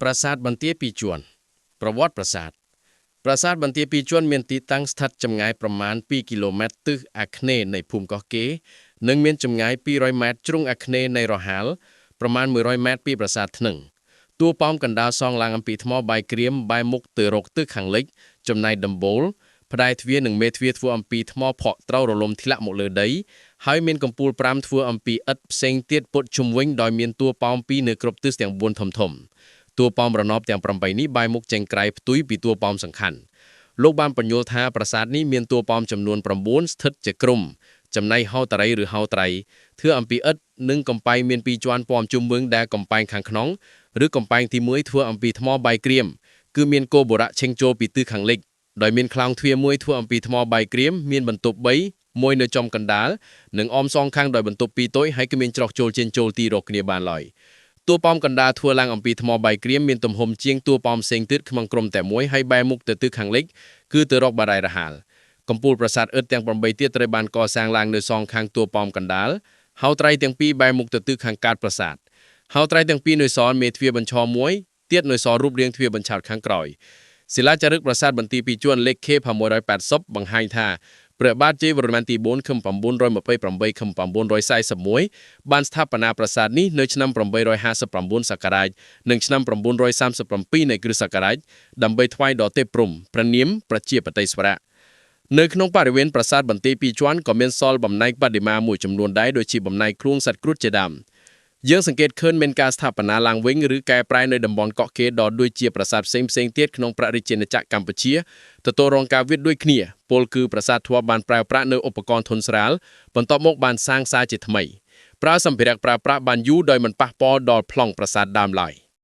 ปราสาทบันเตียปีจวนประวัติปราสาทบันเตียปีจวนមានទីតាំងស្ថិតចម្ងាយប្រមាណ2គីឡូម៉ែត្រទិសអាគ្នេយ៍នៃភូមិកោះកេរនិងមានចម្ងាយ200ម៉ែត្រជ្រុងអាគ្នេយ៍នៃរហាលប្រមាណ100ម៉ែត្រពីប្រាសាទធ្នឹងតួប៉មកណ្ដាលសង់ឡើងអំពីថ្មបាយក្រៀមបែរមុខទៅរកទិសខាងលិចចំណែកដំបូលផ្ដៃទ្វារនិងមេទ្វារធ្វើអំពីថ្មផកត្រូវរលំធ្លាក់មកលើដីហើយមានកំពូល5ធ្វើអំពីឥដ្ឋផ្សេងទៀតពុតជុំវិញដោយមានតួប៉ម2នៅគ្រប់ទិសទាំង4ធំៗតួប៉មរណបទាំង8នេះបែរមុខចេញក្រៅផ្ទុយពីតួប៉មសំខាន់លោកបានបញ្យល់ថាប្រាសាទនេះមានតួប៉មចំនួន9ស្ថិតជាក្រុមចំណែកហោតារីឬហោត្រៃធ្វើអំពីឥដ្ឋនិងកំពែងមាន2ជាន់ប៉មជុំវិញដែលកំពែងខាងក្នុងឬកំពែងទី1ធ្វើអំពីថ្មបាយក្រៀមគឺមានគោបុរៈឆេងចូលពីទិសខាងលិចដោយមានខ្លោងទ្វារមួយធ្វើអំពីថ្មបាយក្រៀមមានបន្ទប់3មួយនៅចំកណ្ដាលនិងអមសងខាងដោយបន្ទប់2តូចហើយគ្មានច្រកចូលចេញចូលទីរកគ្នាបានឡើយតួប៉មកណ្ដាលធ្វើឡើងអំពីថ្មបាយក្រៀមមានទំហំជាងតួប៉មផ្សេងទៀតក្នុងក្រុមតែមួយហើយបែរមុខទៅទិសខាងលិចគឺទៅរកបារាយរហាលកំពូលប្រាសាទឥដ្ឋទាំង8ទៀតត្រូវបានកសាងឡើងនៅសងខាងតួប៉មកណ្ដាលហោត្រៃទាំងពីរបែរមុខទៅទិសខាងកើតប្រាសាទហោត្រៃទាំងពីរនៅសល់មេទ្វារបញ្ឈរមួយទៀតនៅសល់រូបរាងទ្វារបញ្ឆោតខាងក្រោយศิลาចារឹកប្រាសាទបន្ទាយពីជួនលេខ K680 បង្ហាញថាព្រះបាទជ័យវរ្ម័នទី4ខឹម928ខឹម941បានស្ថាបនាប្រាសាទនេះនៅឆ្នាំ859សករាជនិងឆ្នាំ937នៃគ្រិស្តសករាជដើម្បីថ្វាយដល់ទេពព្រហ្មព្រះនាមប្រជាបតីស្វរៈនៅក្នុងបរិវេណប្រាសាទបន្ទាយពីជួនក៏មានសល់បំណែកបដិមាមួយចំនួនដែរដូចជាបំណែកខ្លួនសត្វគ្រុឌជាដើមយើងសង្កេតឃើញមានការស្ថាបនាឡើងវិញឬកែប្រែនៅតំបន់កោះកេរដល់ដូចជាប្រាសាទផ្សេងៗទៀតក្នុងព្រះរាជាណាចក្រកម្ពុជាទទួលរងការវិវត្តដូចគ្នាពលគឺប្រាសាទធម៌បានប្រើប្រាស់នៅឧបករណ៍ធន់ស្រាលបន្ទាប់មកបានសាងសង់ជាថ្មីប្រើសម្ភារៈប្រើប្រាស់បានយូរដោយមិនប៉ះពាល់ដល់ប្លង់ប្រាសាទដើមឡើយ